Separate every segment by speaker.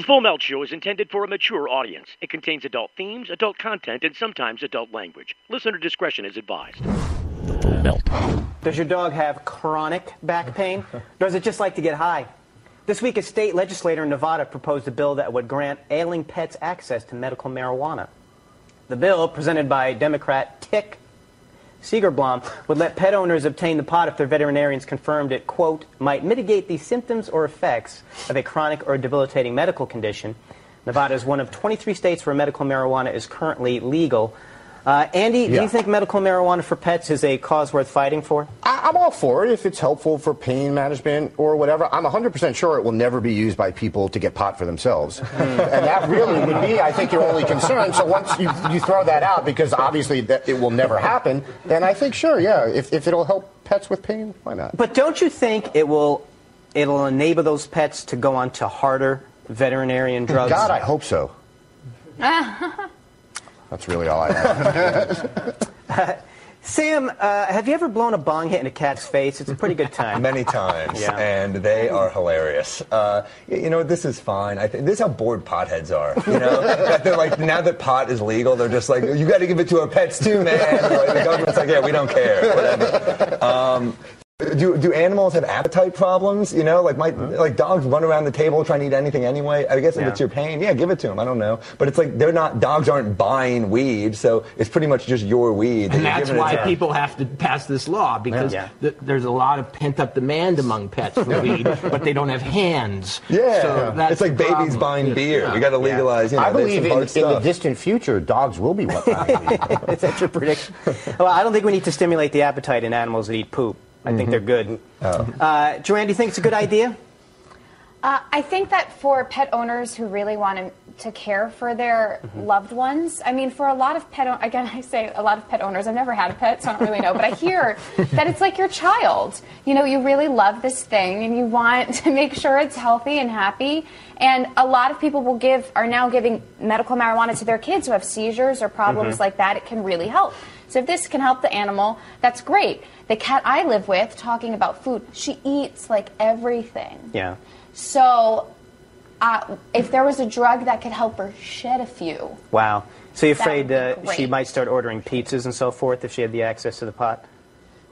Speaker 1: The Full Melt Show is intended for a mature audience. It contains adult themes, adult content, and sometimes adult language. Listener discretion is advised.
Speaker 2: The Full Melt.
Speaker 3: Does your dog have chronic back pain? Or does it just like to get high? This week, a state legislator in Nevada proposed a bill that would grant ailing pets access to medical marijuana. The bill, presented by Democrat Tick Segerblom, would let pet owners obtain the pot if their veterinarians confirmed it, quote, might mitigate the symptoms or effects of a chronic or debilitating medical condition. Nevada is one of 23 states where medical marijuana is currently legal. Andy, do you think medical marijuana for pets is a cause worth fighting for?
Speaker 4: I'm all for it if it's helpful for pain management or whatever. I'm 100% sure it will never be used by people to get pot for themselves. And that really would be, I think, your only concern. So once you throw that out, because obviously that it will never happen, then I think, sure, yeah, if it'll help pets with pain, why not?
Speaker 3: But don't you think it'll enable those pets to go on to harder veterinarian drugs?
Speaker 4: God, I hope so. That's really all I have.
Speaker 3: Sam, have you ever blown a bong hit in a cat's face? It's a pretty good time.
Speaker 5: Many times, and they are hilarious. This is fine. I think this is how bored potheads are. That they're like, now that pot is legal, they're just like, you got to give it to our pets too, man. Like, the government's like, yeah, we don't care, whatever. Do animals have appetite problems? Like dogs run around the table trying to eat anything anyway. I guess if it's your pain, give it to them. I don't know, but it's like dogs aren't buying weed, so it's pretty much just your weed.
Speaker 6: And that's why people have to pass this law, because there's a lot of pent-up demand among pets for weed, but they don't have hands.
Speaker 5: Yeah,
Speaker 6: so that's
Speaker 5: it's like babies buying beer. We got to legalize.
Speaker 4: I believe in the distant future, dogs will be what buying weed.
Speaker 3: Is that your prediction? Well, I don't think we need to stimulate the appetite in animals that eat poop. I think they're good. Joanne, do you think it's a good idea?
Speaker 7: I think that for pet owners who really want to care for their loved ones, I mean, for a lot of I say a lot of pet owners, I've never had a pet, so I don't really know, but I hear that it's like your child. You really love this thing, and you want to make sure it's healthy and happy. And a lot of people are now giving medical marijuana to their kids who have seizures or problems like that. It can really help. So if this can help the animal, that's great. The cat I live with, talking about food, she eats like everything.
Speaker 3: Yeah.
Speaker 7: So if there was a drug that could help her shed a few.
Speaker 3: Wow. So you're afraid she might start ordering pizzas and so forth if she had the access to the pot?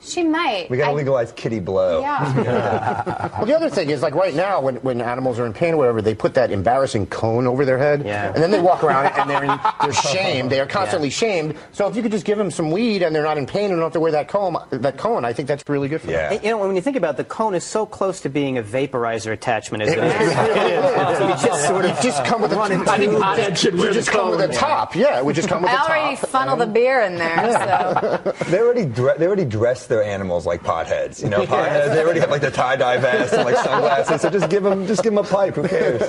Speaker 7: She might.
Speaker 5: We got to legalize kitty blow.
Speaker 7: Yeah.
Speaker 4: Well, the other thing is, like right now, when animals are in pain or whatever, they put that embarrassing cone over their head, and then they walk around and they're shamed. They are constantly shamed. So if you could just give them some weed and they're not in pain and don't have to wear that cone, I think that's really good for them.
Speaker 3: And, when you think about it, the cone is so close to being a vaporizer attachment as it is.
Speaker 4: You just come with a top.
Speaker 6: I think pothead should wear the cone.
Speaker 4: Come with a top. Yeah, it would just come with a top.
Speaker 8: I already funnel the beer in there. So.
Speaker 5: They already dress their animals like potheads. Potheads, they already have like the tie-dye vest and like sunglasses. So just give them a pipe. Who cares?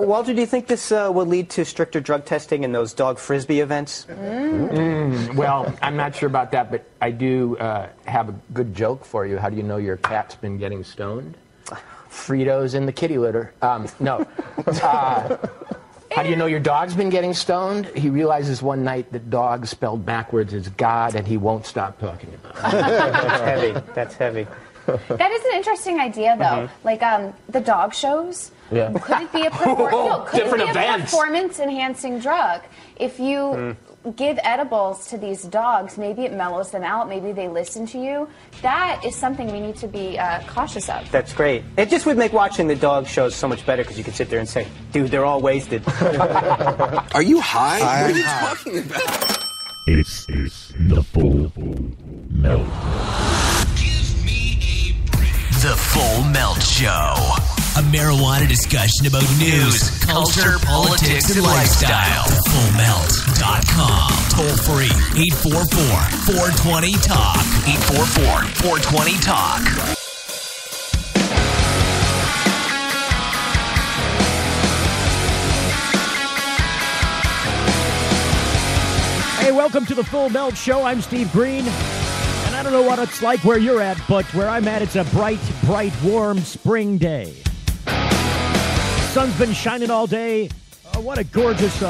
Speaker 3: Walter, do you think this will lead to stricter drug testing in those dog frisbee events?
Speaker 6: Well, I'm not sure about that, but I do have a good joke for you. How do you know your cat's been getting stoned? Fritos in the kitty litter. No. How do you know your dog's been getting stoned? He realizes one night that dog spelled backwards is God, and he won't stop talking about it.
Speaker 3: That's heavy.
Speaker 7: That is an interesting idea, though. Like the dog shows.
Speaker 6: Yeah.
Speaker 7: Could it be a performance-enhancing drug? If you give edibles to these dogs, maybe it mellows them out. Maybe they listen to you. That is something we need to be cautious of.
Speaker 3: That's great. It just would make watching the dog shows so much better because you could sit there and say, dude, they're all wasted.
Speaker 9: Are you high? What are you talking about?
Speaker 2: It's the Full Melt.
Speaker 10: The Full Melt Show. A marijuana discussion about news, culture, politics, and lifestyle. FullMelt.com. Toll free. 844-420-TALK. 844-420-TALK.
Speaker 11: Hey, welcome to the Full Melt Show. I'm Steve Green. And I don't know what it's like where you're at, but where I'm at, it's a bright, warm spring day. Sun's been shining all day. What a gorgeous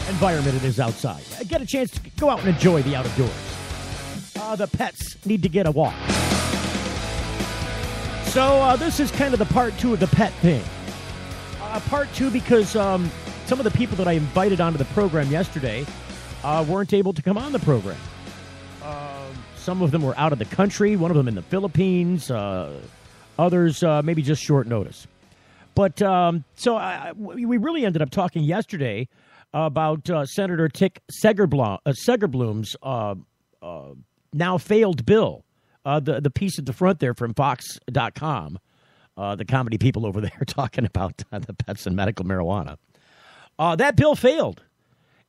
Speaker 11: environment it is outside. Get a chance to go out and enjoy the outdoors. The pets need to get a walk. So this is kind of the part 2 of the pet thing. part two because some of the people that I invited onto the program yesterday weren't able to come on the program. Some of them were out of the country, one of them in the Philippines, others maybe just short notice. But we really ended up talking yesterday about Senator Tick Segerblom's now failed bill, the piece at the front there from Fox.com, the comedy people over there talking about the pets and medical marijuana. That bill failed.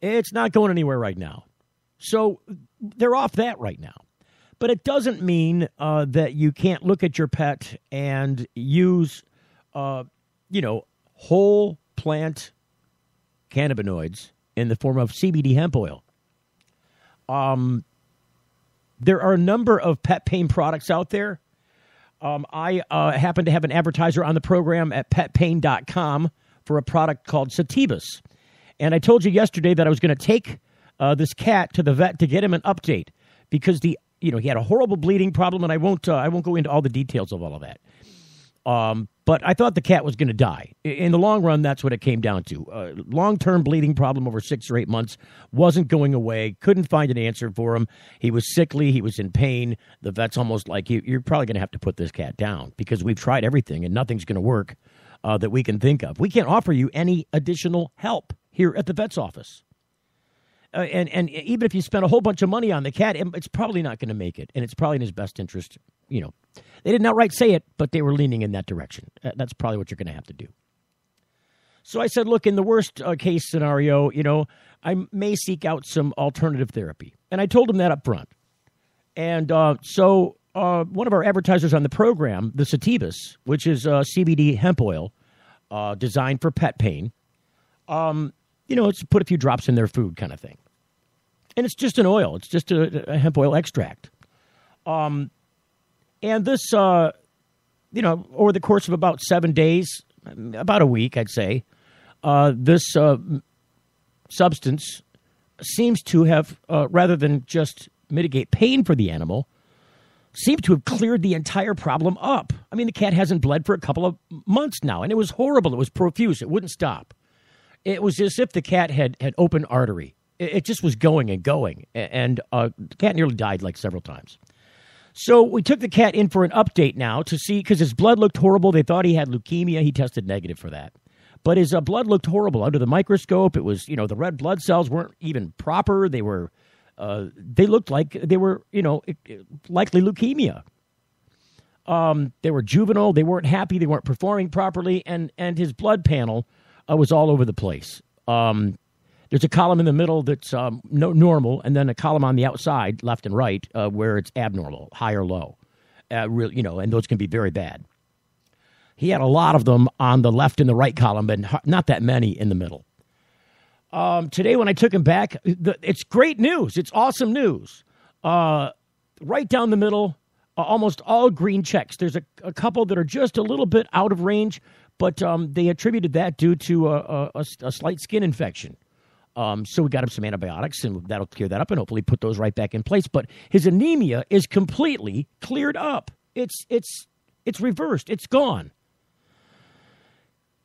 Speaker 11: It's not going anywhere right now. So they're off that right now. But it doesn't mean that you can't look at your pet and use, whole plant cannabinoids in the form of CBD hemp oil. There are a number of pet pain products out there. I happen to have an advertiser on the program at petpain.com for a product called Sativus. And I told you yesterday that I was going to take this cat to the vet to get him an update because he had a horrible bleeding problem, and I won't go into all the details of all of that. But I thought the cat was going to die. In the long run, that's what it came down to. Long-term bleeding problem over 6 or 8 months, wasn't going away, couldn't find an answer for him. He was sickly, he was in pain. The vet's almost like, you're probably going to have to put this cat down because we've tried everything and nothing's going to work that we can think of. We can't offer you any additional help here at the vet's office. And even if you spend a whole bunch of money on the cat, it's probably not going to make it, and it's probably in his best interest. They didn't outright say it, but they were leaning in that direction. That's probably what you're going to have to do. So I said, look, in the worst case scenario, I may seek out some alternative therapy. And I told him that up front. And so one of our advertisers on the program, the Sativus, which is CBD hemp oil designed for pet pain, it's put a few drops in their food kind of thing. And it's just an oil. It's just a hemp oil extract. And this, over the course of about 7 days, about a week, I'd say, this substance seems to have, rather than just mitigate pain for the animal, seemed to have cleared the entire problem up. I mean, the cat hasn't bled for a couple of months now, and it was horrible. It was profuse. It wouldn't stop. It was as if the cat had open artery. It just was going and going, and the cat nearly died like several times. So we took the cat in for an update now to see, because his blood looked horrible. They thought he had leukemia. He tested negative for that. But his blood looked horrible under the microscope. It was, the red blood cells weren't even proper. They were, they looked like they were, likely leukemia. They were juvenile. They weren't happy. They weren't performing properly. And his blood panel was all over the place. There's a column in the middle that's normal, and then a column on the outside, left and right, where it's abnormal, high or low. And those can be very bad. He had a lot of them on the left and the right column, but not that many in the middle. Today, when I took him back, it's great news. It's awesome news. Right down the middle, almost all green checks. There's a couple that are just a little bit out of range, but they attributed that due to a slight skin infection. So we got him some antibiotics, and that'll clear that up and hopefully put those right back in place. But his anemia is completely cleared up. It's reversed. It's gone.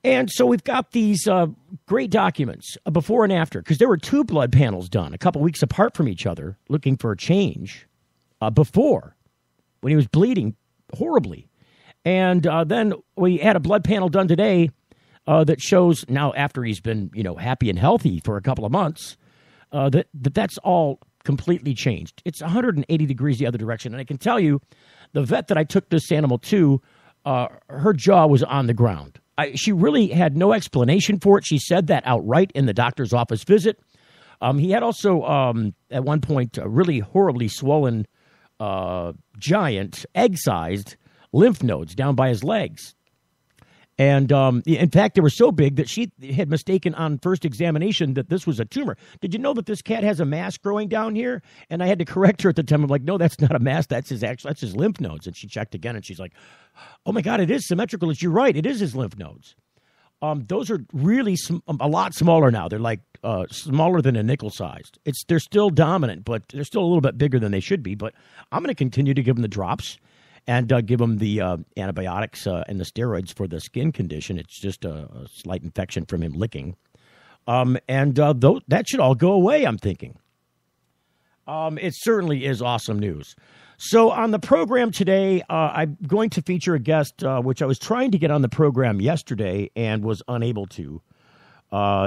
Speaker 11: And so we've got these great documents, before and after, because there were 2 blood panels done a couple weeks apart from each other looking for a change before, when he was bleeding horribly. And then we had a blood panel done today that shows now, after he's been, happy and healthy for a couple of months, that's all completely changed. It's 180 degrees the other direction. And I can tell you, the vet that I took this animal to, her jaw was on the ground. She really had no explanation for it. She said that outright in the doctor's office visit. He had also, at one point, really horribly swollen, giant, egg-sized lymph nodes down by his legs. And in fact, they were so big that she had mistaken on first examination that this was a tumor. Did you know that this cat has a mass growing down here? And I had to correct her at the time. I'm like, no, that's not a mass. That's his lymph nodes. And she checked again, and she's like, oh my God, it is symmetrical. You're right. It is his lymph nodes. Those are really a lot smaller now. They're like smaller than a nickel sized. They're still dominant, but they're still a little bit bigger than they should be. But I'm going to continue to give them the drops. and give them the antibiotics and the steroids for the skin condition. It's just a slight infection from him licking. That should all go away, I'm thinking. It certainly is awesome news. So on the program today, I'm going to feature a guest, which I was trying to get on the program yesterday and was unable to.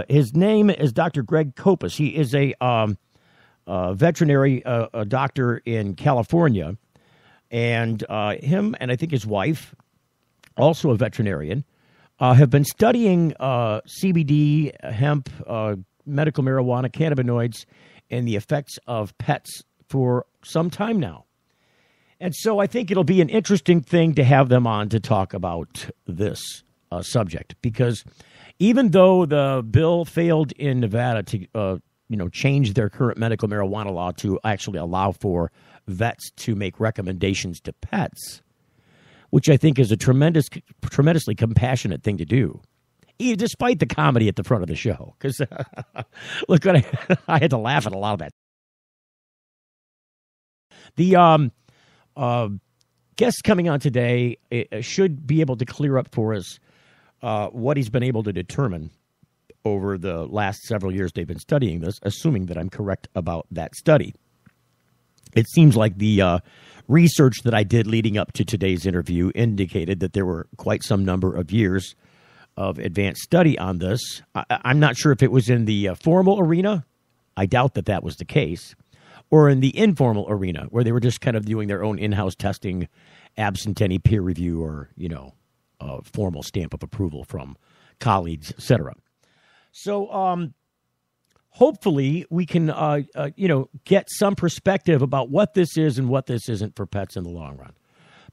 Speaker 11: His name is Dr. Greg Copas. He is a veterinary doctor in California. And him and I think his wife, also a veterinarian, have been studying CBD, hemp, medical marijuana, cannabinoids, and the effects of pets for some time now. And so I think it'll be an interesting thing to have them on to talk about this subject, because even though the bill failed in Nevada to change their current medical marijuana law to actually allow for vets to make recommendations to pets, which I think is a tremendously compassionate thing to do, despite the comedy at the front of the show. Because look, I had to laugh at a lot of that. The guest coming on today should be able to clear up for us what he's been able to determine over the last several years they've been studying this, assuming that I'm correct about that study. It seems like the research that I did leading up to today's interview indicated that there were quite some number of years of advanced study on this. I'm not sure if it was in the formal arena. I doubt that that was the case. Or in the informal arena, where they were just kind of doing their own in-house testing, absent any peer review or, a formal stamp of approval from colleagues, etc. So hopefully we can, get some perspective about what this is and what this isn't for pets in the long run.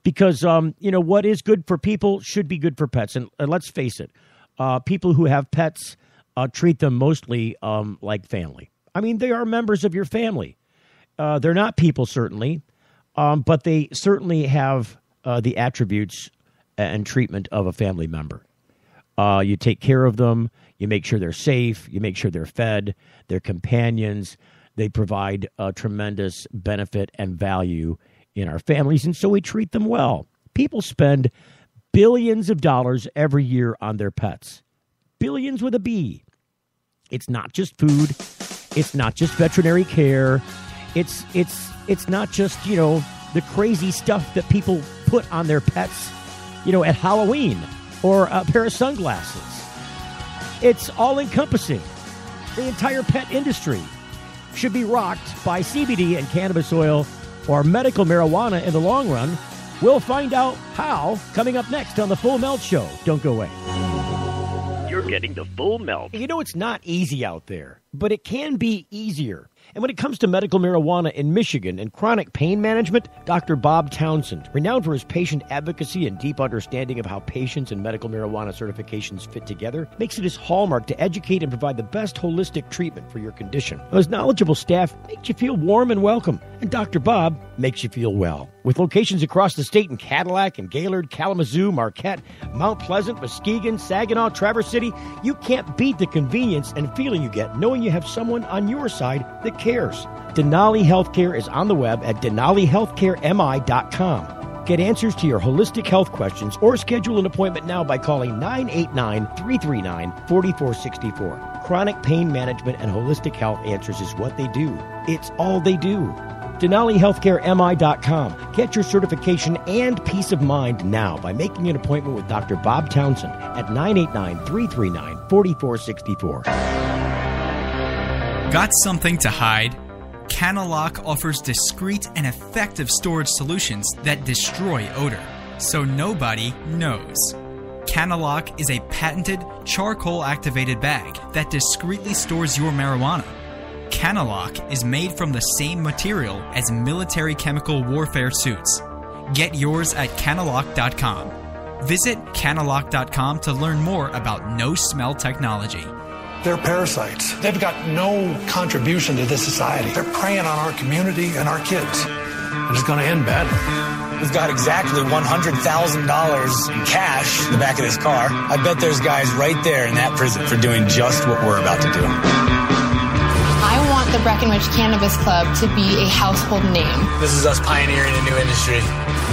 Speaker 11: Because, what is good for people should be good for pets. And let's face it, people who have pets treat them mostly like family. I mean, they are members of your family. They're not people, certainly, but they certainly have the attributes and treatment of a family member. You take care of them. You make sure they're safe. You make sure they're fed. They're companions. They provide a tremendous benefit and value in our families, and so we treat them well. People spend billions of dollars every year on their pets. Billions with a B. It's not just food. It's not just veterinary care. It's not just, the crazy stuff that people put on their pets, at Halloween, or a pair of sunglasses. It's all-encompassing. The entire pet industry should be rocked by CBD and cannabis oil or medical marijuana in the long run. We'll find out how coming up next on The Full Melt Show. Don't go away.
Speaker 1: You're getting the full melt.
Speaker 11: It's not easy out there, but it can be easier. And when it comes to medical marijuana in Michigan and chronic pain management, Dr. Bob Townsend, renowned for his patient advocacy and deep understanding of how patients and medical marijuana certifications fit together, makes it his hallmark to educate and provide the best holistic treatment for your condition. His knowledgeable staff makes you feel warm and welcome, and Dr. Bob makes you feel well. With locations across the state in Cadillac and Gaylord, Kalamazoo, Marquette, Mount Pleasant, Muskegon, Saginaw, Traverse City, you can't beat the convenience and feeling you get knowing you have someone on your side that cares. Denali Healthcare is on the web at denalihealthcaremi.com. Get answers to your holistic health questions or schedule an appointment now by calling 989-339-4464. Chronic pain management and holistic health answers is what they do. It's all they do. DenaliHealthcareMI.com. Get your certification and peace of mind now by making an appointment with Dr. Bob Townsend at 989-339-4464.
Speaker 12: Got something to hide? Canalock offers discreet and effective storage solutions that destroy odor, so nobody knows. Canalock is a patented charcoal-activated bag that discreetly stores your marijuana. Canalock is made from the same material as military chemical warfare suits. Get yours at Canalock.com. Visit Canalock.com to learn more about no-smell technology.
Speaker 13: They're parasites. They've got no contribution to this society. They're preying on our community and our kids. And it's going to end badly.
Speaker 14: We've got exactly $100,000 in cash in the back of this car. I bet there's guys right there in that prison for doing just what we're about to do.
Speaker 15: I want the Breckenridge Cannabis Club to be a household name.
Speaker 14: This is us pioneering a new industry.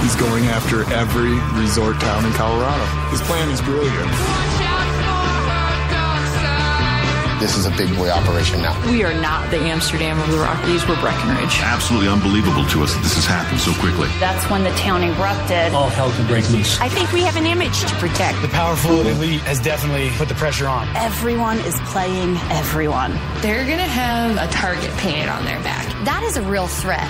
Speaker 16: He's going after every resort town in Colorado. His plan is brilliant.
Speaker 17: This is a big boy operation now.
Speaker 15: We are not the Amsterdam of the Rockies. We're Breckenridge.
Speaker 18: Absolutely unbelievable to us that this has happened so quickly.
Speaker 19: That's when the town erupted.
Speaker 20: All hell can break loose.
Speaker 19: I think we have an image to protect.
Speaker 14: The powerful elite has definitely put the pressure on.
Speaker 19: Everyone is playing everyone.
Speaker 15: They're going to have a target painted on their back.
Speaker 19: That is a real threat.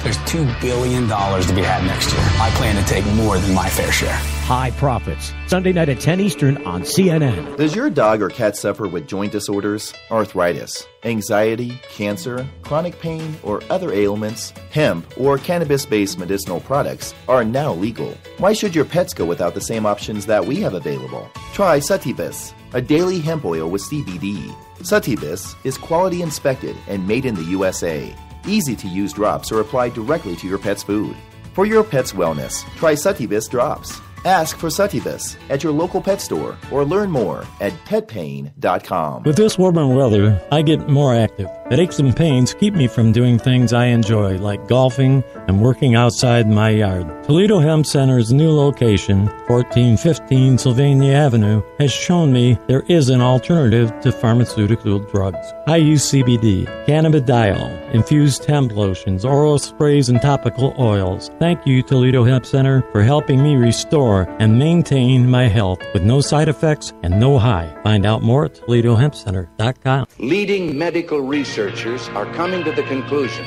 Speaker 14: There's $2 billion to be had next year. I plan to take more than my fair share.
Speaker 11: High Profits, Sunday night at 10 Eastern on CNN.
Speaker 21: Does your dog or cat suffer with joint disorders, arthritis, anxiety, cancer, chronic pain, or other ailments? Hemp or cannabis-based medicinal products are now legal. Why should your pets go without the same options that we have available? Try Cannabis, a daily hemp oil with CBD. Cannabis is quality inspected and made in the USA. Easy-to-use drops are applied directly to your pet's food. For your pet's wellness, try Cannabis drops. Ask for Cannabis at your local pet store or learn more at petpain.com.
Speaker 22: With this warmer weather, I get more active. Aches and pains keep me from doing things I enjoy, like golfing and working outside my yard. Toledo Hemp Center's new location, 1415 Sylvania Avenue, has shown me there is an alternative to pharmaceutical drugs. I use CBD, cannabidiol, infused hemp lotions, oral sprays, and topical oils. Thank you, Toledo Hemp Center, for helping me restore and maintain my health with no side effects and no high. Find out more at ToledoHempCenter.com.
Speaker 23: Leading medical researchers are coming to the conclusion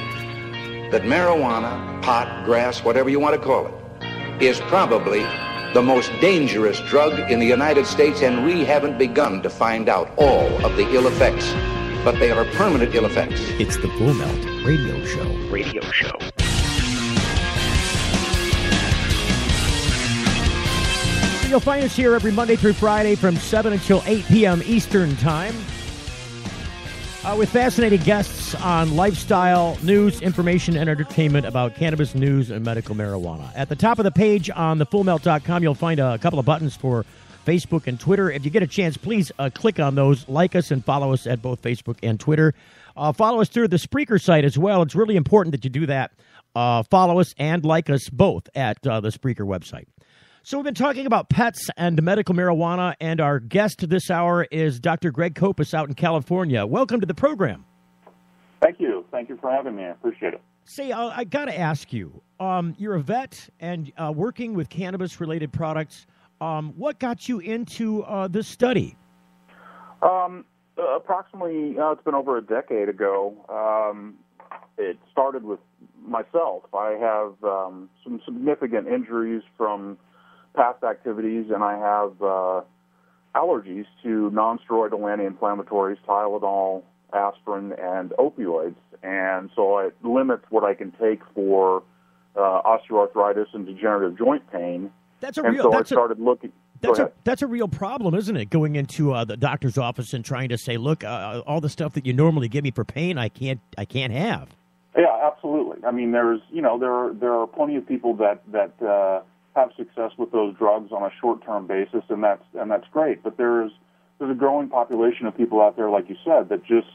Speaker 23: that marijuana, pot, grass, whatever you want to call it, is probably the most dangerous drug in the United States, and we haven't begun to find out all of the ill effects, but they are permanent ill effects.
Speaker 11: It's the Full Melt Radio Show. Radio Show. You'll find us here every Monday through Friday from 7 until 8 p.m. Eastern Time with fascinating guests on lifestyle, news, information, and entertainment about cannabis, news, and medical marijuana. At the top of the page on thefullmelt.com, you'll find a couple of buttons for Facebook and Twitter. If you get a chance, please click on those, like us, and follow us at both Facebook and Twitter. Follow us through the Spreaker site as well. It's really important that you do that. Follow us and like us both at the Spreaker website. So we've been talking about pets and medical marijuana, and our guest this hour is Dr. Greg Copas out in California. Welcome to the program.
Speaker 24: Thank you. Thank you for having me. I appreciate it.
Speaker 11: Say, I got to ask you, you're a vet and working with cannabis-related products. What got you into this study?
Speaker 24: Approximately, it's been over a decade ago. It started with myself. I have some significant injuries from past activities, and I have allergies to non-steroidal anti-inflammatories, Tylenol, aspirin, and opioids. And so it limits what I can take for osteoarthritis and degenerative joint pain.
Speaker 11: That's a real problem, isn't it? Going into the doctor's office and trying to say, look, all the stuff that you normally give me for pain, I can't have.
Speaker 24: Yeah, absolutely. I mean, there are plenty of people that have success with those drugs on a short-term basis, and that's great. But there's a growing population of people out there, like you said, that just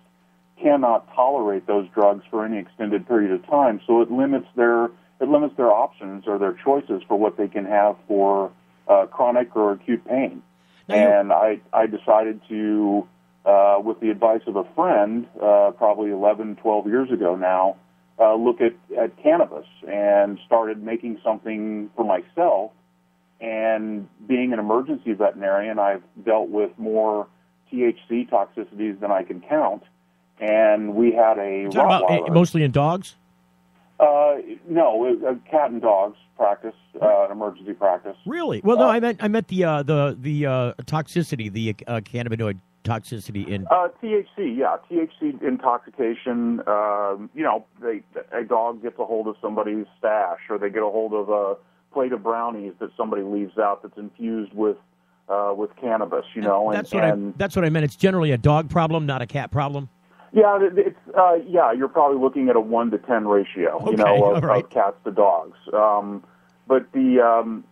Speaker 24: cannot tolerate those drugs for any extended period of time. So it limits their options or their choices for what they can have for chronic or acute pain. And I decided to, with the advice of a friend, probably 11, 12 years ago now, look at cannabis and started making something for myself. And being an emergency veterinarian, I've dealt with more THC toxicities than I can count. And we had a Rottweiler.
Speaker 11: Mostly in dogs?
Speaker 24: No, cat and dogs practice, emergency practice.
Speaker 11: Really? Well, no, I meant the toxicity, the cannabinoid toxicity in
Speaker 24: THC. Yeah, THC intoxication. A dog gets a hold of somebody's stash, or they get a hold of a plate of brownies that somebody leaves out that's infused with cannabis.
Speaker 11: That's what I meant. It's generally a dog problem, not a cat problem.
Speaker 24: Yeah, you're probably looking at a 1 to 10 ratio, of cats to dogs. But we had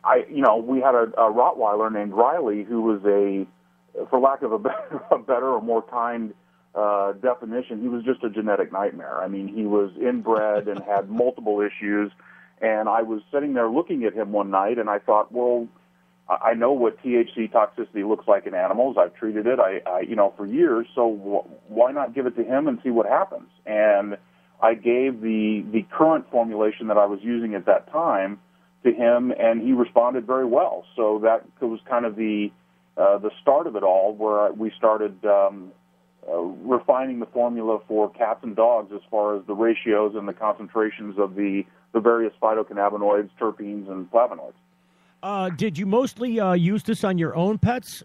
Speaker 24: a Rottweiler named Riley who was for lack of a better or more kind definition, he was just a genetic nightmare. I mean, he was inbred and had multiple issues, And I was sitting there looking at him one night, and I thought, well, I know what THC toxicity looks like in animals. I've treated it, for years. So why not give it to him and see what happens? And I gave the current formulation that I was using at that time to him, and he responded very well. So that was kind of the start of it all, where we started refining the formula for cats and dogs as far as the ratios and the concentrations of the various phytocannabinoids, terpenes, and flavonoids.
Speaker 11: Did you mostly use this on your own pets?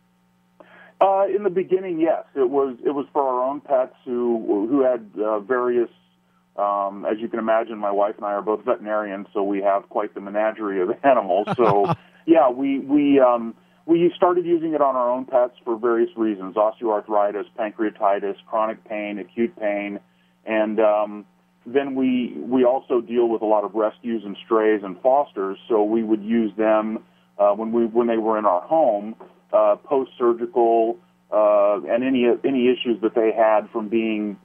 Speaker 24: In the beginning, yes. It was for our own pets who had various. As you can imagine, my wife and I are both veterinarians, so we have quite the menagerie of animals. So, yeah, we started using it on our own pets for various reasons: osteoarthritis, pancreatitis, chronic pain, acute pain, and then we also deal with a lot of rescues and strays and fosters. So we would use them when they were in our home, post-surgical. And any issues that they had from being,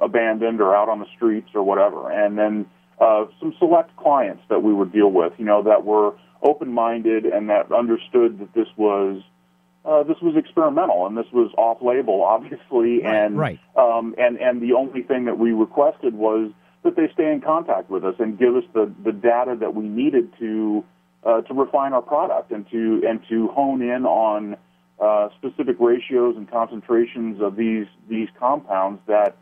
Speaker 24: abandoned or out on the streets or whatever. And then some select clients that we would deal with, that were open-minded and that understood that this was experimental and this was off-label, obviously. And the only thing that we requested was that they stay in contact with us and give us the data that we needed to refine our product and to hone in on specific ratios and concentrations of these compounds that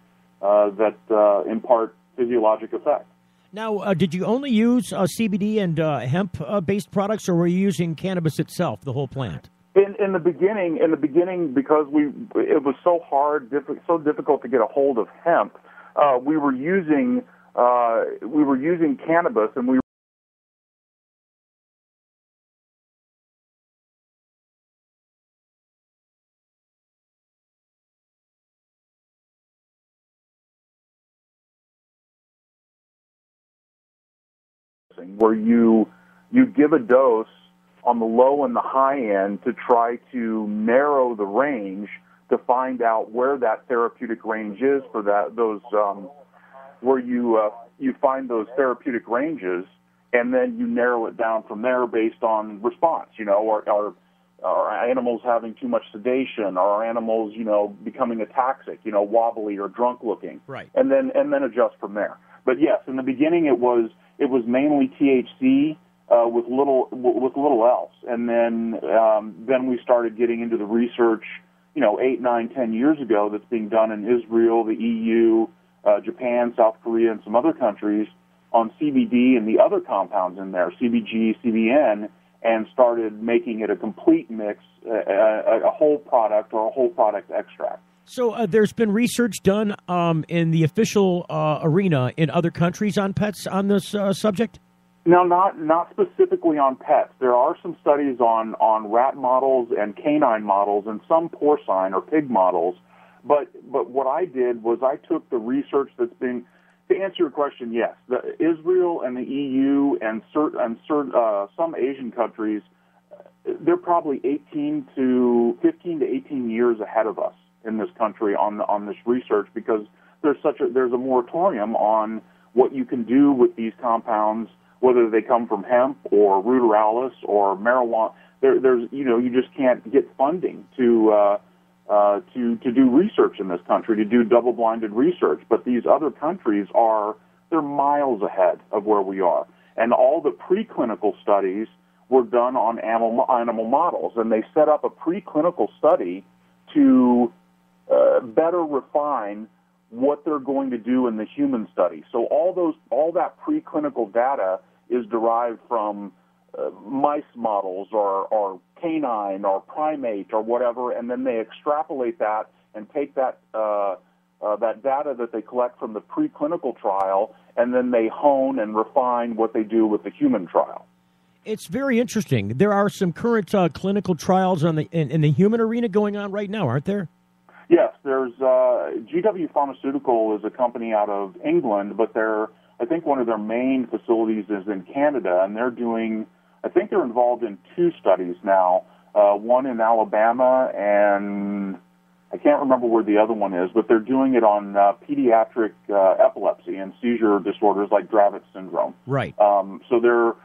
Speaker 24: impart physiologic effect.
Speaker 11: Now, did you only use CBD and hemp-based products, or were you using cannabis itself, the whole plant?
Speaker 24: In the beginning, because it was so difficult to get a hold of hemp, we were using cannabis, and we where you give a dose on the low and the high end to try to narrow the range to find out where that therapeutic range is for those where you find those therapeutic ranges, and then you narrow it down from there based on response. Are animals having too much sedation? Are animals becoming ataxic, wobbly or drunk looking?
Speaker 11: Right.
Speaker 24: And then adjust from there. But yes, in the beginning it was mainly THC with little else, and then we started getting into the research, 8, 9, 10 years ago that's being done in Israel, the EU, Japan, South Korea, and some other countries on CBD and the other compounds in there, CBG, CBN, and started making it a complete mix, a whole product or a whole product extract.
Speaker 11: So there's been research done in the official arena in other countries on pets on this subject?
Speaker 24: No, not specifically on pets. There are some studies on rat models and canine models and some porcine or pig models. But what I did was I took the research that's been, to answer your question, yes, Israel and the EU and some Asian countries, they're probably 15 to 18 years ahead of us in this country on this research, because there's a moratorium on what you can do with these compounds, whether they come from hemp or ruderalis or marijuana. There's you just can't get funding to do research in this country, to do double-blinded research. But these other countries they're miles ahead of where we are, and all the preclinical studies were done on animal models, and they set up a preclinical study to better refine what they're going to do in the human study. So all that preclinical data is derived from mice models or canine or primate or whatever, and then they extrapolate that and take that data that they collect from the preclinical trial, and then they hone and refine what they do with the human trial.
Speaker 11: It's very interesting. There are some current clinical trials in the human arena going on right now, aren't there?
Speaker 24: Yes, there's GW Pharmaceutical is a company out of England, but I think one of their main facilities is in Canada, and I think they're involved in 2 studies now, one in Alabama and I can't remember where the other one is, but they're doing it on pediatric epilepsy and seizure disorders like Dravet syndrome.
Speaker 11: Right.
Speaker 24: So they're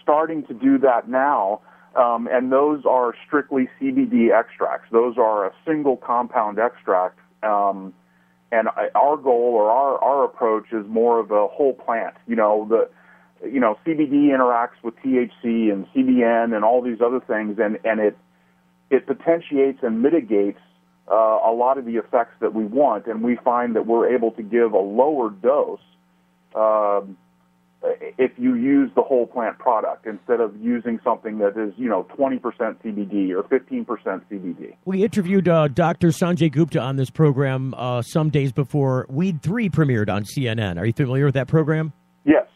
Speaker 24: starting to do that now, and those are strictly CBD extracts. Those are a single compound extract, and our goal or our approach is more of a whole plant. CBD interacts with THC and CBN and all these other things, and it potentiates and mitigates a lot of the effects that we want, and we find that we're able to give a lower dose if you use the whole plant product instead of using something that is 20% CBD or 15% CBD.
Speaker 11: We interviewed Dr. Sanjay Gupta on this program some days before Weed 3 premiered on CNN. Are you familiar with that program?
Speaker 24: Yes.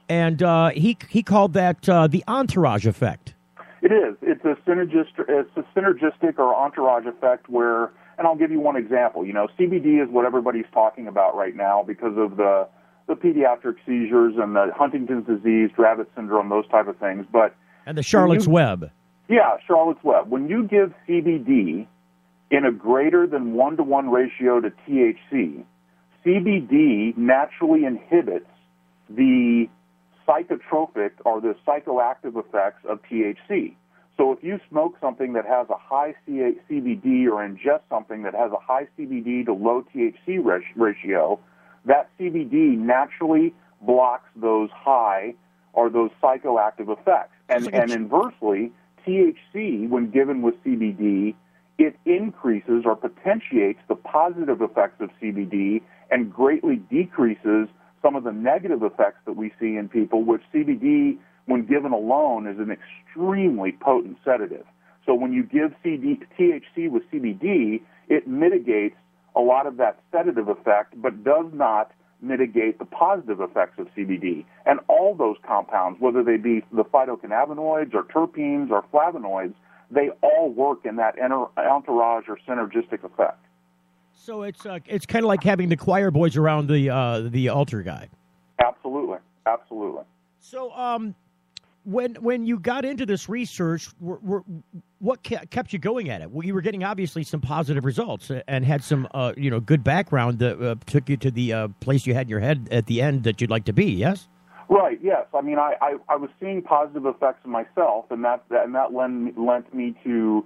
Speaker 11: And he called that the Entourage Effect.
Speaker 24: It is. It's a synergistic or entourage effect where, and I'll give you one example. CBD is what everybody's talking about right now because of the pediatric seizures and the Huntington's disease, Dravet syndrome, those type of things.
Speaker 11: And the Charlotte's Web.
Speaker 24: Yeah, Charlotte's Web. When you give CBD in a greater than 1-to-1 ratio to THC, CBD naturally inhibits the psychotropic or the psychoactive effects of THC. So if you smoke something that has a high CBD or ingest something that has a high CBD to low THC ratio, that CBD naturally blocks those high or those psychoactive effects. And inversely, THC, when given with CBD, it increases or potentiates the positive effects of CBD and greatly decreases some of the negative effects that we see in people, which CBD, when given alone, is an extremely potent sedative. So when you give THC with CBD, it mitigates a lot of that sedative effect, but does not mitigate the positive effects of CBD. And all those compounds, whether they be the phytocannabinoids or terpenes or flavonoids, they all work in that entourage or synergistic effect.
Speaker 11: So it's kind of like having the choir boys around the altar guy.
Speaker 24: Absolutely.
Speaker 11: So when you got into this research, what kept you going at it? Well, you were getting obviously some positive results and had some good background that took you to the place you had in your head at the end that you'd like to be. Yes.
Speaker 24: Right. Yes. I mean, I was seeing positive effects in myself, and that lent me to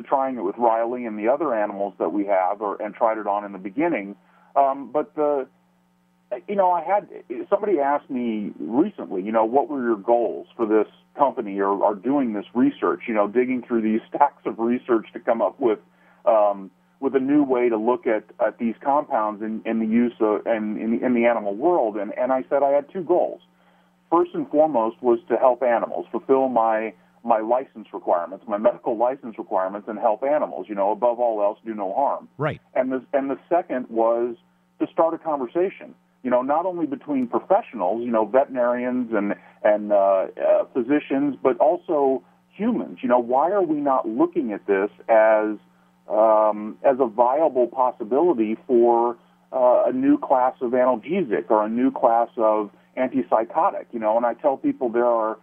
Speaker 24: trying it with Riley and the other animals that we have, and tried it on in the beginning. But somebody asked me recently, what were your goals for this company or doing this research? Digging through these stacks of research to come up with a new way to look at these compounds in the use of in the animal world. And I said I had two goals. First and foremost was to help animals, fulfill my license requirements, my medical license requirements, and help animals. Above all else, do no harm.
Speaker 11: Right.
Speaker 24: And the second was to start a conversation. Not only between professionals, veterinarians and physicians, but also humans. Why are we not looking at this as a viable possibility for a new class of analgesic or a new class of antipsychotic? And I tell people there are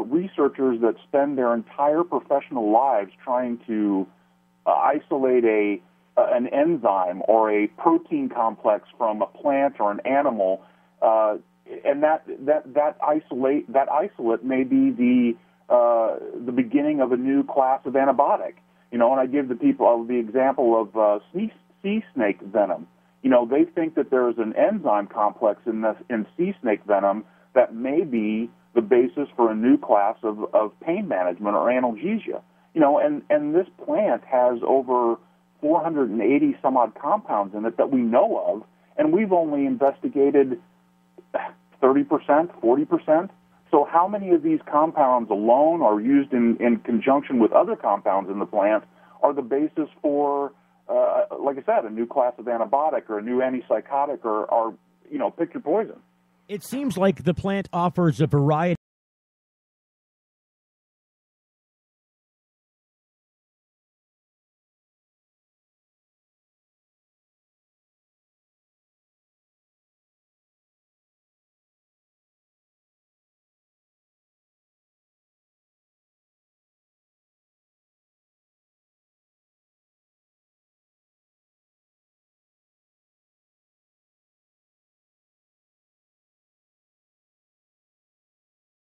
Speaker 24: researchers that spend their entire professional lives trying to isolate an enzyme or a protein complex from a plant or an animal, and that isolate may be the beginning of a new class of antibiotic. And I give the people the example of sea snake venom. They think that there is an enzyme complex in sea snake venom that may be the basis for a new class of pain management or analgesia. And this plant has over 480 some odd compounds in it that we know of, and we've only investigated 30%, 40%. So how many of these compounds alone or used in conjunction with other compounds in the plant are the basis for, like I said, a new class of antibiotic or a new antipsychotic or pick your poison?
Speaker 11: It seems like the plant offers a variety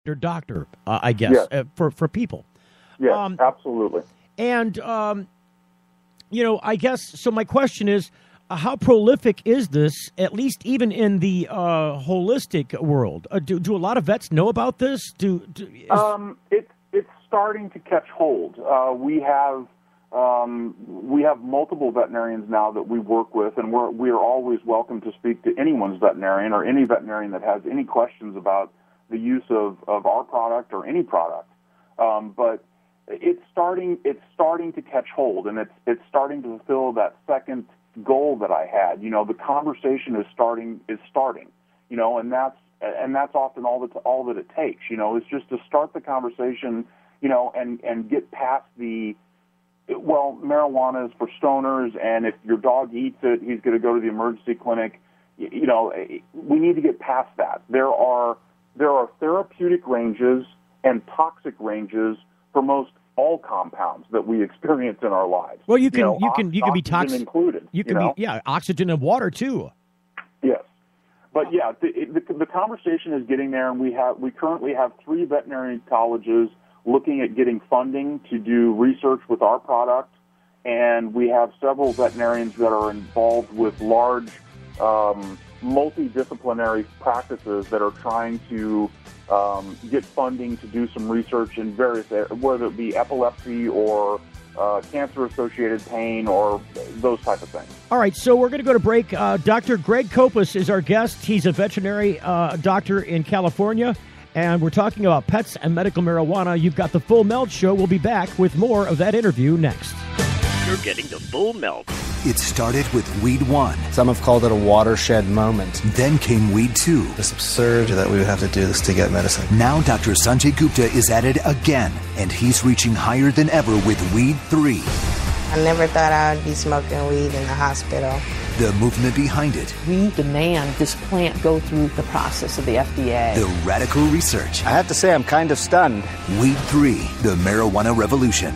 Speaker 11: registered doctor, I guess, for people.
Speaker 24: Yes, absolutely.
Speaker 11: And, I guess, so my question is, how prolific is this, at least even in the holistic world? Do a lot of vets know about this?
Speaker 24: It's starting to catch hold. We have multiple veterinarians now that we work with, and we are always welcome to speak to anyone's veterinarian or any veterinarian that has any questions about the use of our product or any product. But it's starting to catch hold, and it's starting to fulfill that second goal that I had. The conversation is starting, and that's often all that it takes. Is just to start the conversation, and get past marijuana is for stoners, and if your dog eats it, he's going to go to the emergency clinic. We need to get past that. There are therapeutic ranges and toxic ranges for most all compounds that we experience in our lives.
Speaker 11: Well, you can be toxic
Speaker 24: included.
Speaker 11: You can be oxygen and water too.
Speaker 24: Yes, but the conversation is getting there, and we currently have 3 veterinary colleges looking at getting funding to do research with our product, and we have several veterinarians that are involved with large multidisciplinary practices that are trying to get funding to do some research in various areas, whether it be epilepsy or cancer-associated pain or those type of things.
Speaker 11: All right, so we're going to go to break. Dr. Greg Copas is our guest. He's a veterinary doctor in California, and we're talking about pets and medical marijuana. You've got the Full Melt Show. We'll be back with more of that interview next.
Speaker 1: You're getting the Full Melt.
Speaker 4: It started with Weed 1.
Speaker 5: Some have called it a watershed moment.
Speaker 4: Then came Weed 2.
Speaker 5: It's absurd that we would have to do this to get medicine.
Speaker 4: Now Dr. Sanjay Gupta is at it again, and he's reaching higher than ever with Weed 3.
Speaker 8: I never thought I would be smoking weed in the hospital.
Speaker 4: The movement behind it.
Speaker 20: We demand this plant go through the process of the FDA.
Speaker 4: The radical research.
Speaker 5: I have to say I'm kind of stunned.
Speaker 4: Weed 3, the marijuana revolution.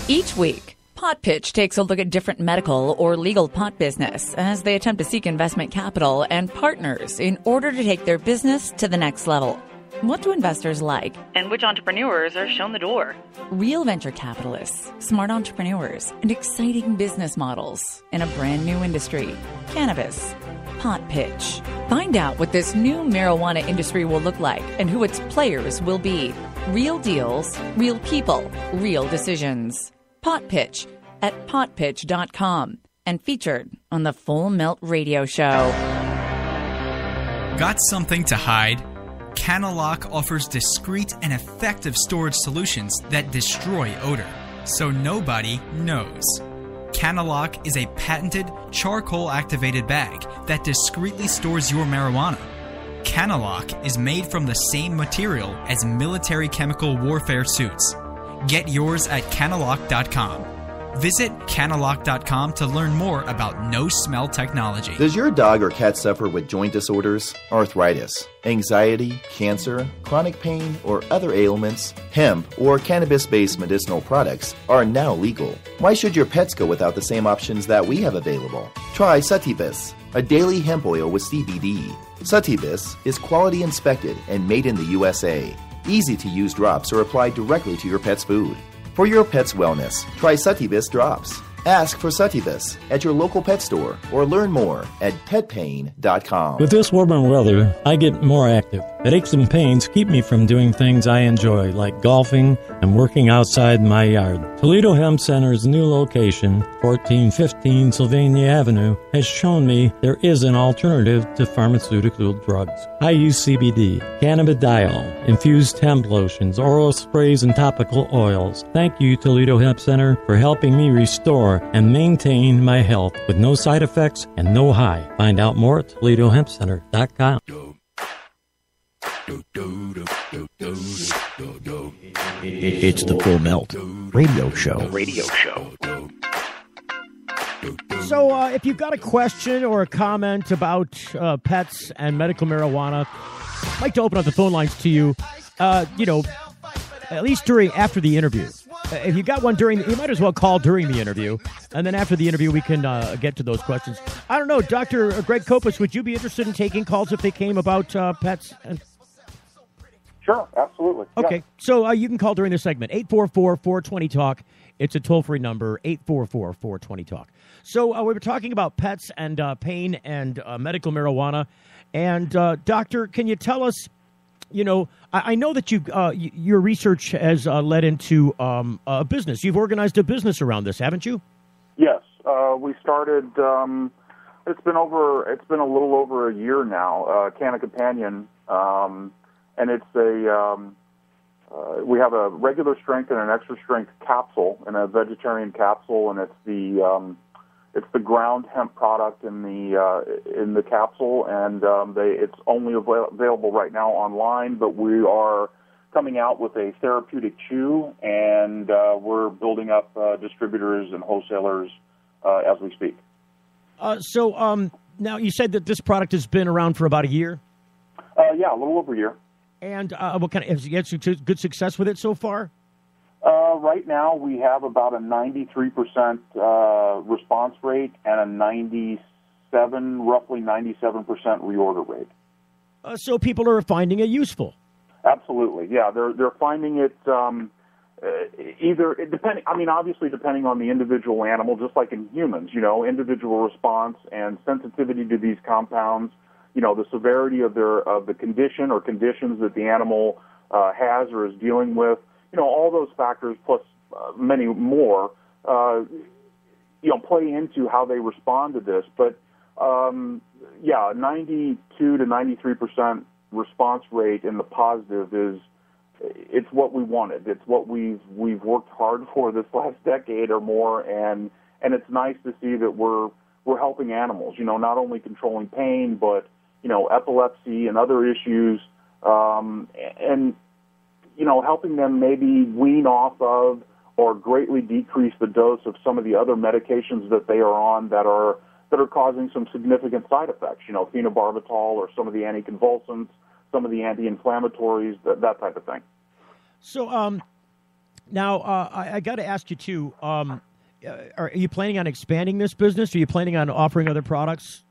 Speaker 25: Each week, Pot Pitch takes a look at different medical or legal pot business as they attempt to seek investment capital and partners in order to take their business to the next level. What do investors like?
Speaker 26: And which entrepreneurs are shown the door?
Speaker 25: Real venture capitalists, smart entrepreneurs, and exciting business models in a brand new industry. Cannabis. Pot Pitch. Find out what this new marijuana industry will look like and who its players will be. Real deals, real people, real decisions. Pot Pitch at potpitch.com and featured on the Full Melt Radio Show.
Speaker 12: Got something to hide? Cannalock offers discreet and effective storage solutions that destroy odor, so nobody knows. Cannalock is a patented charcoal-activated bag that discreetly stores your marijuana. Cannalock is made from the same material as military chemical warfare suits. Get yours at Cannalock.com. Visit Cannalock.com to learn more about no-smell technology.
Speaker 21: Does your dog or cat suffer with joint disorders, arthritis, anxiety, cancer, chronic pain, or other ailments? Hemp or cannabis-based medicinal products are now legal. Why should your pets go without the same options that we have available? Try Sativus, a daily hemp oil with CBD. Sativus is quality inspected and made in the USA. Easy-to-use drops are applied directly to your pet's food. For your pet's wellness, try Sativus drops. Ask for Sativus at your local pet store or learn more at petpain.com.
Speaker 22: With this warmer weather, I get more active. Headaches and pains keep me from doing things I enjoy, like golfing and working outside my yard. Toledo Hemp Center's new location, 1415 Sylvania Avenue, has shown me there is an alternative to pharmaceutical drugs. I use CBD, cannabidiol, infused hemp lotions, oral sprays, and topical oils. Thank you, Toledo Hemp Center, for helping me restore and maintain my health with no side effects and no high. Find out more at ToledoHempCenter.com.
Speaker 11: It's the Full Melt Radio Show. So if you've got a question or a comment about pets and medical marijuana, I'd like to open up the phone lines to you, at least after the interview. If you got one you might as well call during the interview, and then after the interview we can get to those questions. I don't know, Dr. Greg Copas, would you be interested in taking calls if they came about pets?
Speaker 24: Sure, absolutely.
Speaker 11: Okay,
Speaker 24: yeah.
Speaker 11: so you can call during this segment, 844-420-TALK. It's a toll-free number, 844-420-TALK. So we were talking about pets and pain and medical marijuana. And, Doctor, can you tell us, I know that your research has led into a business. You've organized a business around this, haven't you?
Speaker 24: Yes, we started. It's been a little over a year now. Canna Companion, and it's we have a regular strength and an extra strength capsule and a vegetarian capsule, and it's the ground hemp product in the capsule, and it's only available right now online. But we are coming out with a therapeutic chew, and we're building up distributors and wholesalers as we speak.
Speaker 11: So now you said that this product has been around for about a year?
Speaker 24: Yeah, a little over a year.
Speaker 11: And what kind of, have you had good success with it so far?
Speaker 24: Right now, we have about a 93% response rate and a roughly 97% reorder rate.
Speaker 11: So people are finding it useful.
Speaker 24: Absolutely, yeah. They're finding it obviously depending on the individual animal, just like in humans, individual response and sensitivity to these compounds, the severity of the condition or conditions that the animal has or is dealing with, all those factors plus many more, play into how they respond to this. But 92 to 93% response rate in the positive it's what we wanted. It's what we've worked hard for this last decade or more, and it's nice to see that we're helping animals. Not only controlling pain, but epilepsy and other issues, and helping them maybe wean off of or greatly decrease the dose of some of the other medications that they are on that are causing some significant side effects. Phenobarbital or some of the anticonvulsants, some of the anti-inflammatories, that type of thing. So
Speaker 11: now I got to ask you too. Are you planning on expanding this business? Are you planning on offering other products?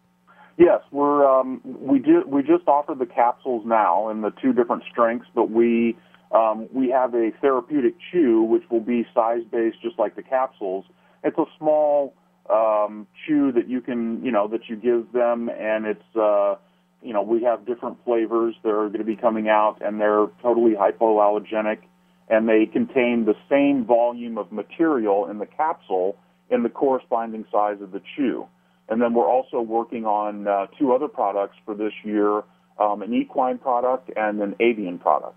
Speaker 24: Yes, we just offered the capsules now in the two different strengths, but we have a therapeutic chew which will be size-based just like the capsules. It's a small chew that you can that you give them, and it's we have different flavors that are going to be coming out, and they're totally hypoallergenic, and they contain the same volume of material in the capsule in the corresponding size of the chew. And then we're also working on two other products for this year, an equine product and an avian product.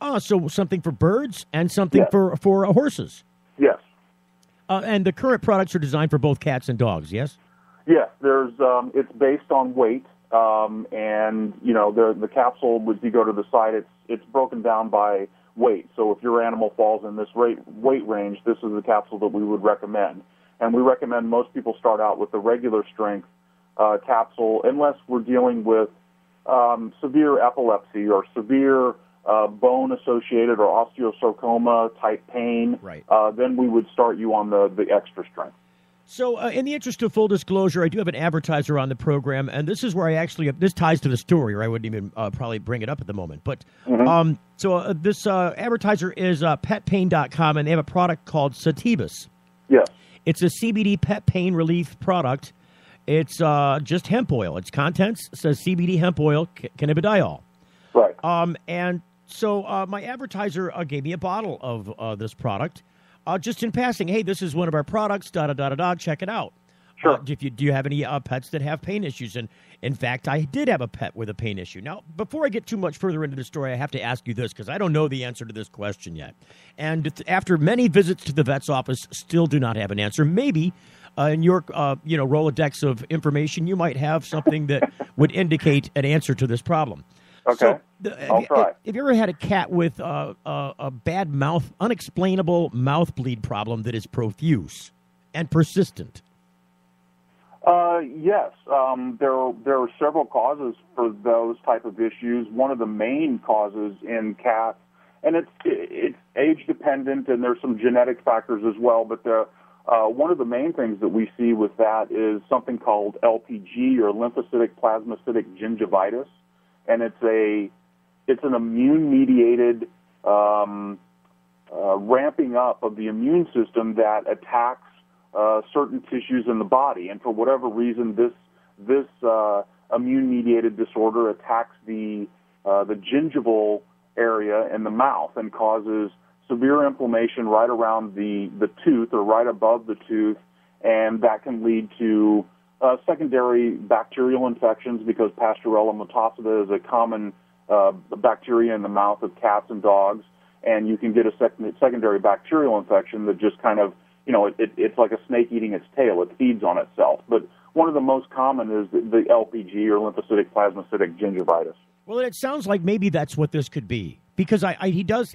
Speaker 11: Oh, so something for birds and something for horses.
Speaker 24: Yes.
Speaker 11: And the current products are designed for both cats and dogs, yes?
Speaker 24: Yes. There's it's based on weight, and the capsule, if you go to the site, it's broken down by weight. So if your animal falls in this weight range, this is the capsule that we would recommend. And we recommend most people start out with the regular strength capsule unless we're dealing with severe epilepsy or severe bone-associated or osteosarcoma-type pain.
Speaker 11: Right.
Speaker 24: Then we would start you on the extra strength.
Speaker 11: So in the interest of full disclosure, I do have an advertiser on the program, and this is where this ties to the story, or I wouldn't even probably bring it up at the moment. But this advertiser is petpain.com, and they have a product called Cannabis.
Speaker 24: Yes.
Speaker 11: It's a CBD pet pain relief product. It's just hemp oil. Its contents says CBD hemp oil, cannabidiol.
Speaker 24: Right.
Speaker 11: And so my advertiser gave me a bottle of this product, just in passing. Hey, this is one of our products. Check it out.
Speaker 24: Sure.
Speaker 11: Do you have any pets that have pain issues? And in fact, I did have a pet with a pain issue. Now, before I get too much further into the story, I have to ask you this because I don't know the answer to this question yet. And after many visits to the vet's office, still do not have an answer. Maybe in your Rolodex of information, you might have something that would indicate an answer to this problem.
Speaker 24: Okay.
Speaker 11: So,
Speaker 24: I'll try.
Speaker 11: Have you ever had a cat with a bad mouth, unexplainable mouth bleed problem that is profuse and persistent?
Speaker 24: Yes. There are several causes for those type of issues. One of the main causes in cats, and it's age dependent, and there's some genetic factors as well. But one of the main things that we see with that is something called LPG, or lymphocytic plasmacytic gingivitis, and it's it's an immune-mediated ramping up of the immune system that attacks certain tissues in the body. And for whatever reason, this immune-mediated disorder attacks the gingival area in the mouth and causes severe inflammation right around the tooth or right above the tooth, and that can lead to secondary bacterial infections because Pasteurella motacida is a common bacteria in the mouth of cats and dogs, and you can get a secondary bacterial infection that just kind of, it's like a snake eating its tail. It feeds on itself. But one of the most common is the LPG, or lymphocytic plasmacytic gingivitis.
Speaker 11: Well, it sounds like maybe that's what this could be. Because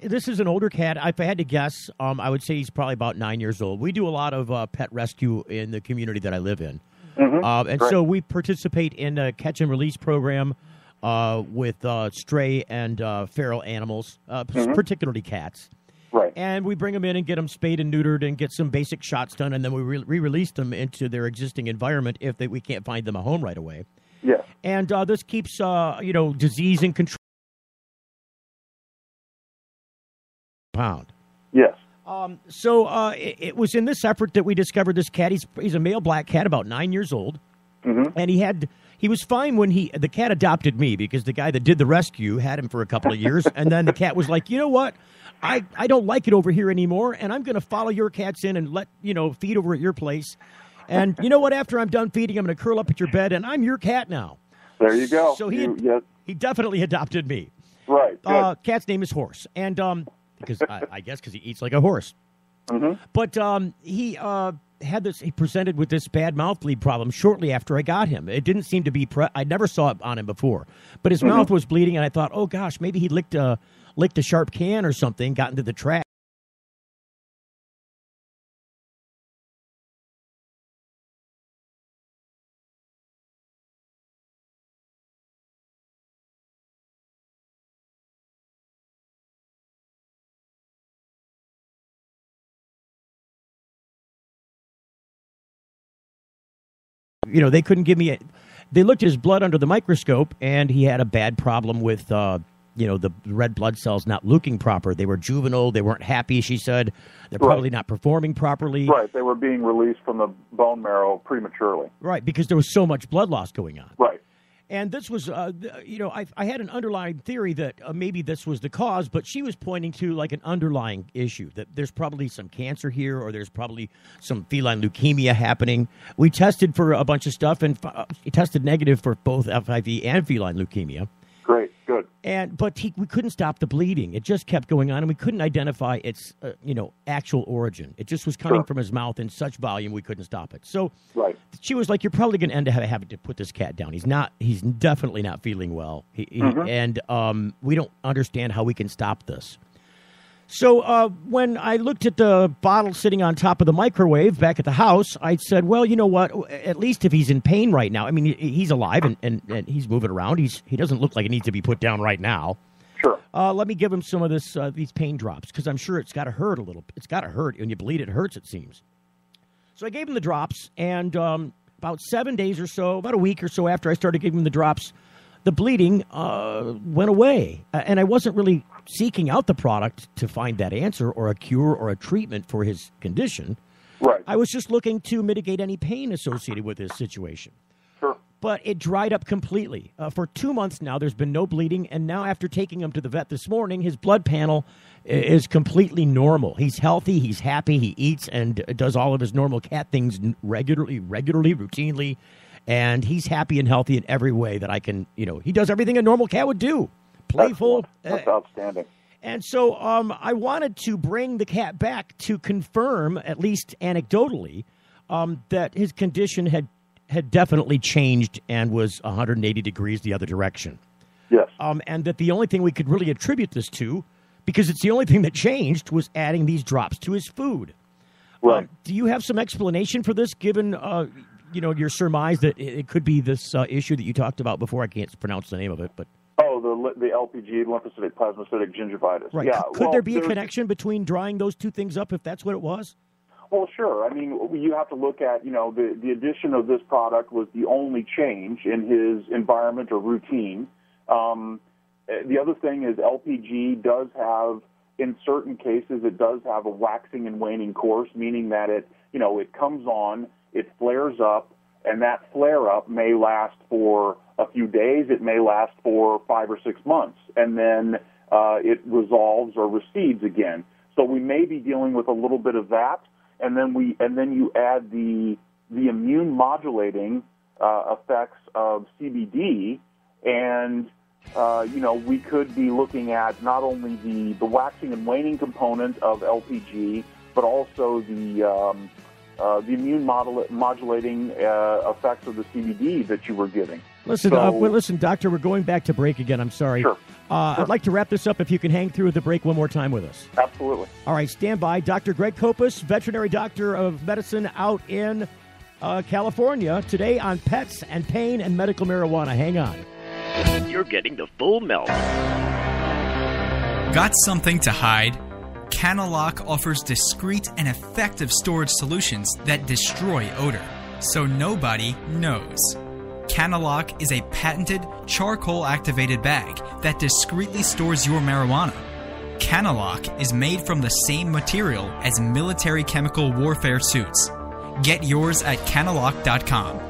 Speaker 11: this is an older cat. If I had to guess, I would say he's probably about 9 years old. We do a lot of pet rescue in the community that I live in. And so we participate in a catch and release program with stray and feral animals, particularly cats.
Speaker 24: Right.
Speaker 11: And we bring them in and get them spayed and neutered and get some basic shots done, and then we re-release them into their existing environment if we can't find them a home right away.
Speaker 24: Yes.
Speaker 11: And this keeps, disease in control. Pound.
Speaker 24: Yes.
Speaker 11: So it was in this effort that we discovered this cat. He's a male black cat, about 9 years old, and he was fine when the cat adopted me because the guy that did the rescue had him for a couple of years, and then the cat was like, you know what, I don't like it over here anymore, and I'm going to follow your cats in and feed over at your place, and you know what? After I'm done feeding, I'm going to curl up at your bed, and I'm your cat now.
Speaker 24: There you go.
Speaker 11: So he definitely adopted me.
Speaker 24: Right.
Speaker 11: Cat's name is Horse, and because I guess because he eats like a horse. But he had this. He presented with this bad mouth bleed problem shortly after I got him. It didn't seem to be. I never saw it on him before, but his mouth was bleeding, and I thought, oh gosh, maybe he licked a sharp can or something, got into the trash. They couldn't give me they looked at his blood under the microscope, and he had a bad problem with, the red blood cells not looking proper. They were juvenile. They weren't happy, she said. They're probably not performing properly.
Speaker 24: Right. They were being released from the bone marrow prematurely.
Speaker 11: Right, because there was so much blood loss going on.
Speaker 24: Right.
Speaker 11: And this was, I had an underlying theory that maybe this was the cause, but she was pointing to like an underlying issue, that there's probably some cancer here, or there's probably some feline leukemia happening. We tested for a bunch of stuff, and it tested negative for both FIV and feline leukemia.
Speaker 24: Great, good.
Speaker 11: But we couldn't stop the bleeding. It just kept going on, and we couldn't identify its, actual origin. It just was coming from his mouth in such volume we couldn't stop it. So she was like, "You're probably going to end up having to put this cat down. He's definitely not feeling well, and we don't understand how we can stop this." So when I looked at the bottle sitting on top of the microwave back at the house, I said, well, you know what? At least if he's in pain right now, I mean, he's alive and he's moving around. He doesn't look like he needs to be put down right now.
Speaker 24: Sure.
Speaker 11: Let me give him some of these pain drops, because I'm sure it's got to hurt a little. It's got to hurt. When you bleed, it hurts, it seems. So I gave him the drops, and about 7 days or so, about a week or so after I started giving him the drops, the bleeding went away. And I wasn't really seeking out the product to find that answer or a cure or a treatment for his condition.
Speaker 24: Right.
Speaker 11: I was just looking to mitigate any pain associated with his situation.
Speaker 24: Sure.
Speaker 11: But it dried up completely. For 2 months now, there's been no bleeding. And now after taking him to the vet this morning, his blood panel is completely normal. He's healthy. He's happy. He eats and does all of his normal cat things regularly, routinely. And he's happy and healthy in every way that I can, he does everything a normal cat would do. Playful.
Speaker 24: That's outstanding.
Speaker 11: And so I wanted to bring the cat back to confirm, at least anecdotally, that his condition had definitely changed and was 180 degrees the other direction.
Speaker 24: Yes.
Speaker 11: And that the only thing we could really attribute this to, because it's the only thing that changed, was adding these drops to his food.
Speaker 24: Right.
Speaker 11: Do you have some explanation for this, given your surmise that it could be this issue that you talked about before? I can't pronounce the name of it, but
Speaker 24: the LPG, lymphocytic plasmacytic gingivitis.
Speaker 11: Right.
Speaker 24: Yeah.
Speaker 11: Could there be a connection between drying those two things up if that's what it was?
Speaker 24: Well, sure. I mean, you have to look at, the addition of this product was the only change in his environment or routine. The other thing is LPG does have, in certain cases, it does have a waxing and waning course, meaning that it comes on, it flares up, and that flare-up may last for a few days, it may last for 5 or 6 months, and then it resolves or recedes again. So we may be dealing with a little bit of that, and then you add the immune modulating effects of CBD, and we could be looking at not only the waxing and waning component of LPG, but also the immune modulating effects of the CBD that you were giving.
Speaker 11: Listen, Doctor, we're going back to break again. I'm sorry.
Speaker 24: Sure.
Speaker 11: I'd like to wrap this up if you can hang through the break one more time with us.
Speaker 24: Absolutely.
Speaker 11: All right, stand by. Dr. Greg Copas, veterinary doctor of medicine out in California, today on pets and pain and medical marijuana. Hang on.
Speaker 1: You're getting the full melt.
Speaker 12: Got something to hide? Cannalock offers discreet and effective storage solutions that destroy odor, so nobody knows. Cannalock is a patented charcoal-activated bag that discreetly stores your marijuana. Cannalock is made from the same material as military chemical warfare suits. Get yours at Cannalock.com.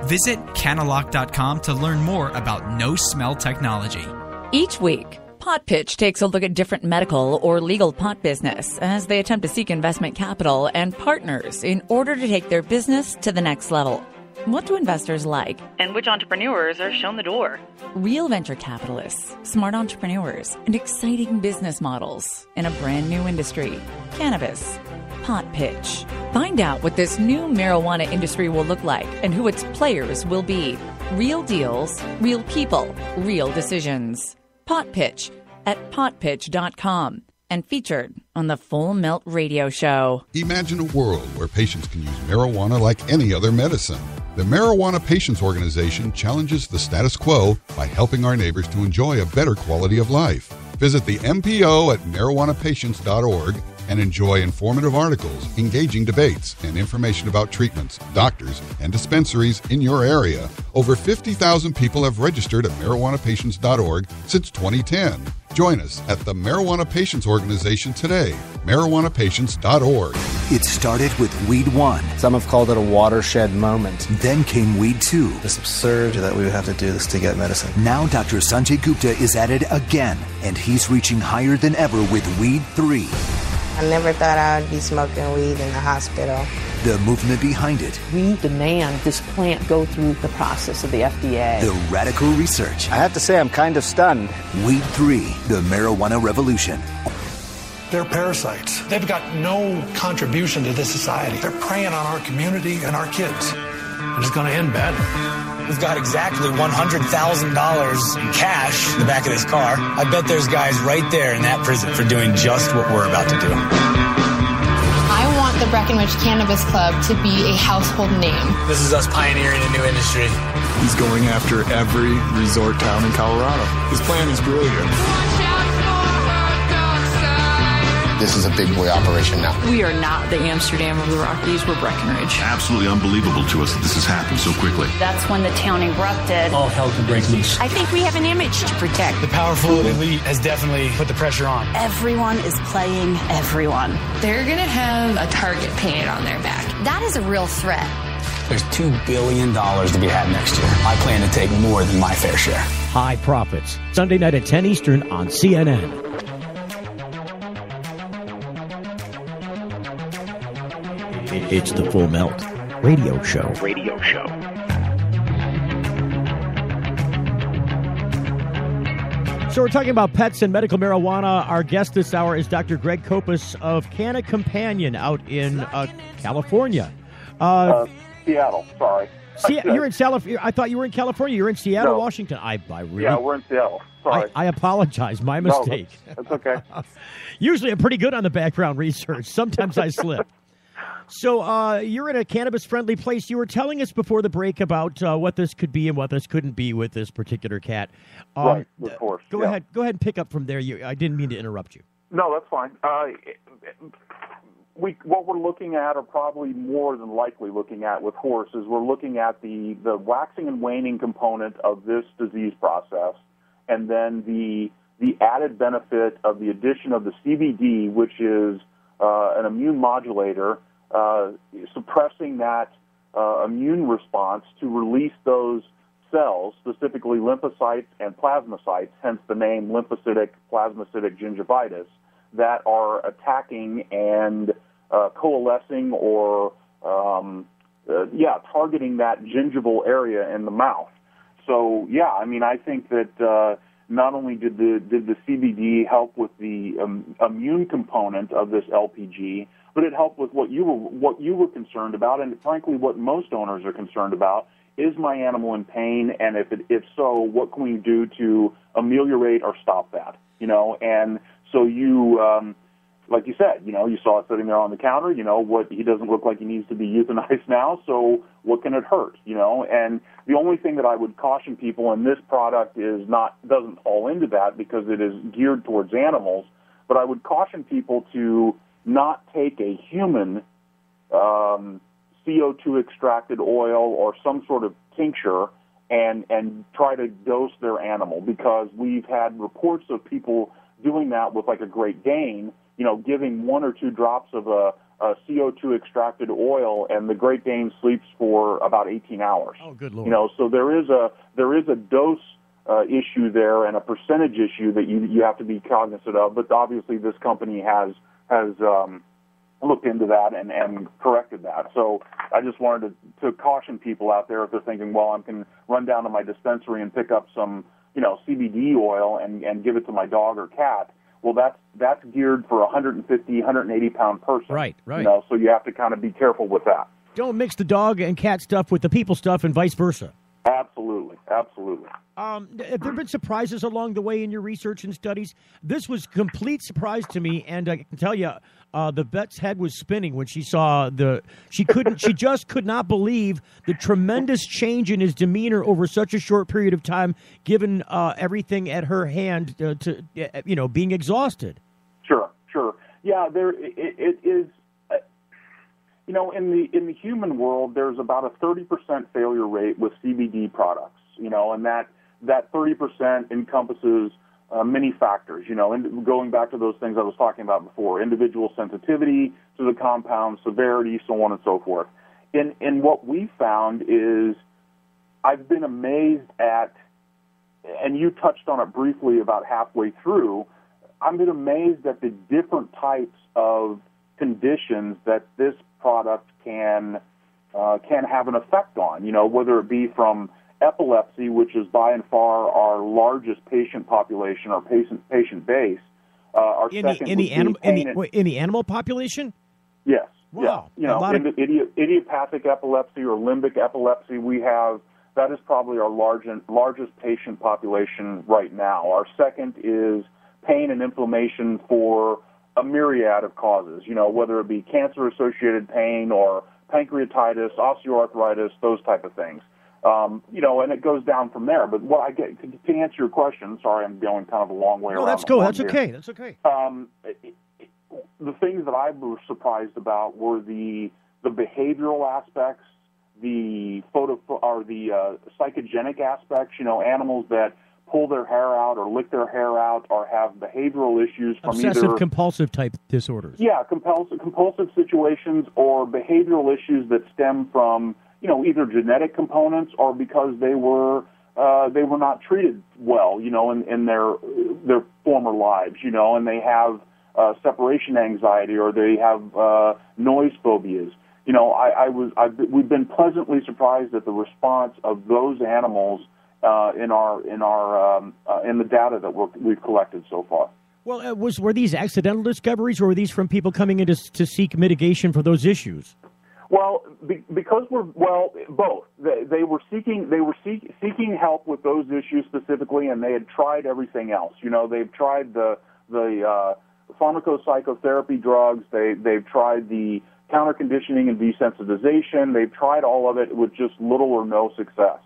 Speaker 12: Visit Cannalock.com to learn more about no-smell technology.
Speaker 25: Each week, Pot Pitch takes a look at different medical or legal pot business as they attempt to seek investment capital and partners in order to take their business to the next level. What do investors like?
Speaker 26: And which entrepreneurs are shown the door?
Speaker 25: Real venture capitalists, smart entrepreneurs, and exciting business models in a brand new industry. Cannabis. Pot Pitch. Find out what this new marijuana industry will look like and who its players will be. Real deals, real people, real decisions. Pot Pitch at potpitch.com and featured on the Full Melt Radio Show.
Speaker 2: Imagine a world where patients can use marijuana like any other medicine. The Marijuana Patients Organization challenges the status quo by helping our neighbors to enjoy a better quality of life. Visit the MPO at marijuanapatients.org and enjoy informative articles, engaging debates, and information about treatments, doctors, and dispensaries in your area. Over 50,000 people have registered at marijuanapatients.org since 2010. Join us at the Marijuana Patients Organization today, marijuanapatients.org.
Speaker 4: It started with Weed 1.
Speaker 5: Some have called it a watershed moment.
Speaker 4: Then came Weed 2.
Speaker 5: It's absurd that we would have to do this to get medicine.
Speaker 4: Now Dr. Sanjay Gupta is at it again, and he's reaching higher than ever with Weed 3.
Speaker 8: I never thought I would be smoking weed in the hospital.
Speaker 4: The movement behind it.
Speaker 20: We demand this plant go through the process of the FDA.
Speaker 4: The radical research.
Speaker 5: I have to say, I'm kind of stunned.
Speaker 4: Weed 3, the marijuana revolution.
Speaker 13: They're parasites. They've got no contribution to this society. They're preying on our community and our kids. And it's going to end badly.
Speaker 14: We've got exactly $100,000 in cash in the back of this car. I bet there's guys right there in that prison for doing just what we're about to do.
Speaker 3: I want the Breckenridge Cannabis Club to be a household name.
Speaker 14: This is us pioneering a new industry.
Speaker 16: He's going after every resort town in Colorado. His plan is brilliant.
Speaker 17: This is a big boy operation now.
Speaker 15: We are not the Amsterdam of the Rockies. We're Breckenridge.
Speaker 18: Absolutely unbelievable to us that this has happened so quickly.
Speaker 19: That's when the town erupted.
Speaker 6: All hell can break loose.
Speaker 19: I think we have an image to protect.
Speaker 14: The powerful elite has definitely put the pressure on.
Speaker 19: Everyone is playing everyone.
Speaker 15: They're going to have a target painted on their back.
Speaker 19: That is a real threat.
Speaker 14: There's $2 billion to be had next year. I plan to take more than my fair share.
Speaker 11: High Profits, Sunday night at 10 Eastern on CNN. It's the Full Melt Radio Show. So we're talking about pets and medical marijuana. Our guest this hour is Dr. Greg Copas of Canna Companion out in California.
Speaker 24: Seattle, sorry.
Speaker 11: You're in California. I thought you were in California. You're in Seattle, Washington.
Speaker 24: Yeah, we're in Seattle. Sorry.
Speaker 11: I apologize. My mistake.
Speaker 24: No, that's okay.
Speaker 11: Usually I'm pretty good on the background research. Sometimes I slip. So you're in a cannabis-friendly place. You were telling us before the break about what this could be and what this couldn't be with this particular cat.
Speaker 24: Right, of course.
Speaker 11: Go ahead and pick up from there. I didn't mean to interrupt you.
Speaker 24: No, that's fine. What we're looking at, or probably more than likely looking at with horses, we're looking at the waxing and waning component of this disease process. and then the added benefit of the addition of the CBD, which is an immune modulator, suppressing that immune response to release those cells, specifically lymphocytes and plasmacytes, hence the name lymphocytic, plasmacytic gingivitis, that are attacking and coalescing or targeting that gingival area in the mouth. So I think that not only did the CBD help with the immune component of this LPG, but it helped with what you were concerned about, and frankly, what most owners are concerned about. Is my animal in pain? And if so, what can we do to ameliorate or stop that? And so you, like you said, you saw it sitting there on the counter. He doesn't look like he needs to be euthanized now. So what can it hurt? And the only thing that I would caution people, and this product doesn't fall into that because it is geared towards animals, but I would caution people to not take a human CO2 extracted oil or some sort of tincture and try to dose their animal, because we've had reports of people doing that with like a Great Dane, giving 1 or 2 drops of a CO2 extracted oil, and the Great Dane sleeps for about 18 hours.
Speaker 11: Oh, good Lord.
Speaker 24: So there is a dose issue there and a percentage issue that you have to be cognizant of, but obviously this company has looked into that and corrected that. So I just wanted to caution people out there if they're thinking, well, I can run down to my dispensary and pick up some, CBD oil and give it to my dog or cat. Well, that's geared for a 150, 180-pound person.
Speaker 11: Right.
Speaker 24: So you have to kind of be careful with that.
Speaker 11: Don't mix the dog and cat stuff with the people stuff and vice versa.
Speaker 24: Absolutely.
Speaker 11: Have there been surprises along the way in your research and studies? This was a complete surprise to me, and I can tell you, the vet's head was spinning when she saw she just could not believe the tremendous change in his demeanor over such a short period of time, given everything at her hand to being exhausted.
Speaker 24: Sure. Yeah, it is. In the human world, there's about a 30% failure rate with CBD products. And that 30% encompasses many factors. And going back to those things I was talking about before: individual sensitivity to the compound, severity, so on and so forth. And what we found is, I've been amazed at, and you touched on it briefly about halfway through, I've been amazed at the different types of conditions that this product can have an effect on, whether it be from epilepsy, which is by and far our largest patient population, our patient base. In
Speaker 11: the animal population?
Speaker 24: Yes.
Speaker 11: Wow.
Speaker 24: Yeah. Idiopathic epilepsy or limbic epilepsy, that is probably our largest patient population right now. Our second is pain and inflammation for a myriad of causes, whether it be cancer-associated pain or pancreatitis, osteoarthritis, those type of things. And it goes down from there. But what I get to answer your question, sorry, I'm going kind of a long way around.
Speaker 11: No, that's cool. That's okay. That's okay.
Speaker 24: The things that I was surprised about were the behavioral aspects, the psychogenic aspects. Animals that pull their hair out or lick their hair out or have behavioral issues from
Speaker 11: obsessive-compulsive type disorders.
Speaker 24: Yeah, compulsive situations or behavioral issues that stem from either genetic components or because they were not treated well, in their former lives, and they have separation anxiety or they have noise phobias. We've been pleasantly surprised at the response of those animals in the data that we've collected so far.
Speaker 11: Well, were these accidental discoveries, or were these from people coming in to seek mitigation for those issues?
Speaker 24: Well, because both. They were seeking help with those issues specifically, and they had tried everything else. They've tried the pharmacopsychotherapy drugs. They've tried the counter conditioning and desensitization. They've tried all of it with just little or no success.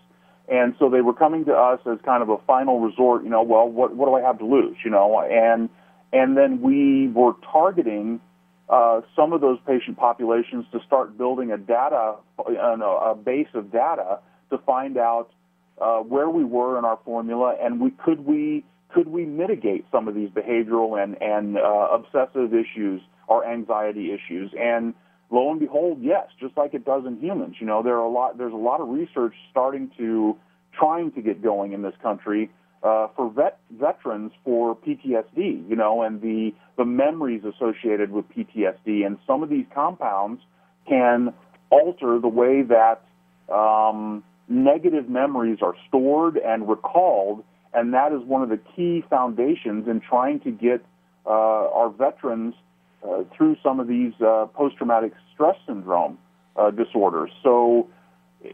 Speaker 24: And so they were coming to us as kind of a final resort. Well, what do I have to lose? And then we were targeting some of those patient populations to start building a base of data to find out where we were in our formula, and could we mitigate some of these behavioral and obsessive issues or anxiety issues? And lo and behold, yes, just like it does in humans. You know, there's a lot of research trying to get going in this country for veterans for PTSD, you know, and the memories associated with PTSD. And some of these compounds can alter the way that negative memories are stored and recalled, and that is one of the key foundations in trying to get our veterans through some of these post-traumatic stress syndrome disorders. So,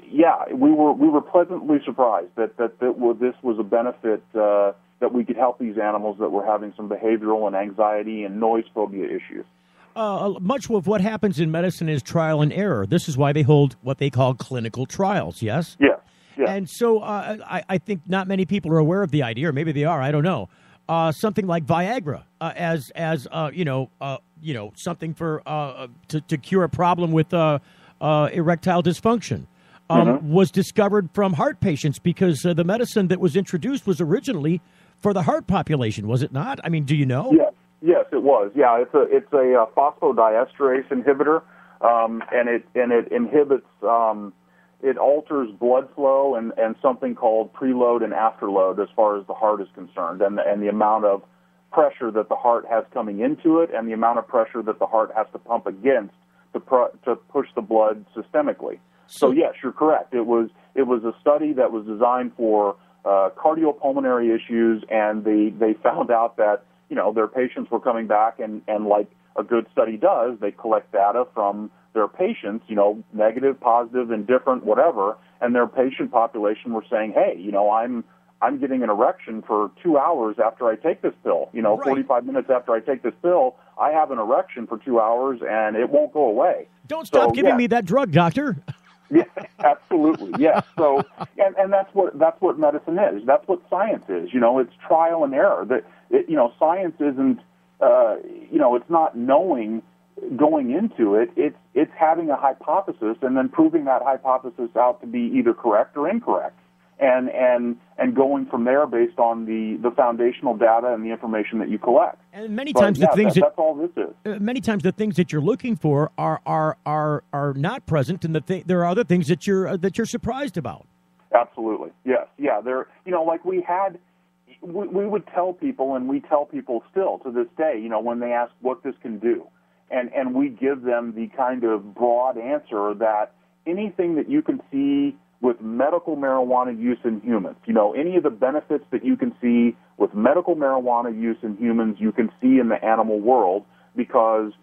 Speaker 24: yeah, we were pleasantly surprised that this was a benefit that we could help these animals that were having some behavioral and anxiety and noise phobia issues.
Speaker 11: Much of what happens in medicine is trial and error. This is why they hold what they call clinical trials, yes?
Speaker 24: Yeah.
Speaker 11: And so I think not many people are aware of the idea, or maybe they are, I don't know. Something like Viagra as something for to cure a problem with erectile dysfunction was discovered from heart patients because the medicine that was introduced was originally for the heart population, was it not? I mean, do you know?
Speaker 24: Yes, it was. Yeah, it's a phosphodiesterase inhibitor, and it inhibits. It alters blood flow and something called preload and afterload as far as the heart is concerned, and the amount of pressure that the heart has coming into it, and the amount of pressure that the heart has to pump against to push the blood systemically. So yes, you're correct. It was a study that was designed for cardiopulmonary issues, and they found out that, you know, their patients were coming back and like a good study does, they collect data from their patients, you know, negative, positive, indifferent, whatever, and their patient population were saying, hey, you know, I'm getting an erection for 2 hours after I take this pill. You know, 45 minutes after I take this pill, I have an erection for 2 hours and it won't go away.
Speaker 11: Don't stop giving me that drug, doctor.
Speaker 24: Yeah, absolutely. Yes. So, and that's what medicine is. That's what science is. You know, it's trial and error. Science isn't. It's not knowing going into it. It's having a hypothesis and then proving that hypothesis out to be either correct or incorrect, and going from there based on the foundational data and the information that you collect.
Speaker 11: And many times that's
Speaker 24: all this is.
Speaker 11: Many times the things that you're looking for are not present, and there are other things that you're surprised about.
Speaker 24: Absolutely, yes, yeah. There, like we would tell people, and we tell people still to this day, when they ask what this can do, and we give them the kind of broad answer that anything that you can see with medical marijuana use in humans, any of the benefits that you can see with medical marijuana use in humans, you can see in the animal world, because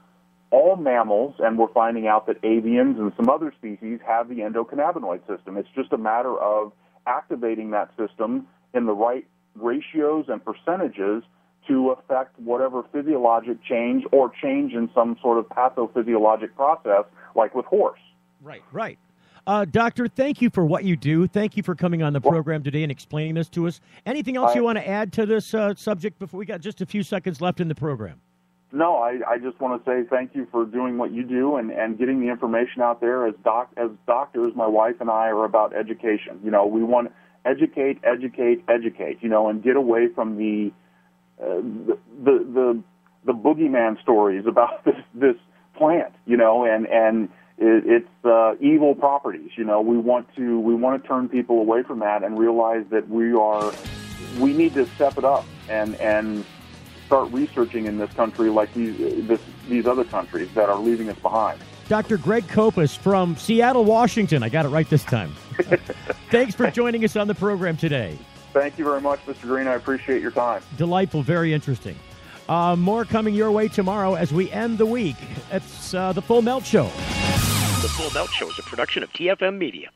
Speaker 24: all mammals, and we're finding out that avians and some other species have the endocannabinoid system. It's just a matter of activating that system in the right ratios and percentages to affect whatever physiologic change or change in some sort of pathophysiologic process, like with horse.
Speaker 11: Right. Doctor, thank you for what you do. Thank you for coming on the program today and explaining this to us. Anything else you want to add to this subject before we got just a few seconds left in the program?
Speaker 24: No, I just want to say thank you for doing what you do and getting the information out there. As doctors, my wife and I are about education. We want to educate, and get away from the boogeyman stories about this plant, and its evil properties. We want to turn people away from that and realize that we need to step it up and start researching in this country like these other countries that are leaving us behind.
Speaker 11: Dr. Greg Copas from Seattle, Washington. I got it right this time. Thanks for joining us on the program today.
Speaker 24: Thank you very much, Mr. Green. I appreciate your time.
Speaker 11: Delightful, very interesting. More coming your way tomorrow as we end the week. It's the Full Melt Show.
Speaker 1: The Full Melt Show is a production of TFM Media.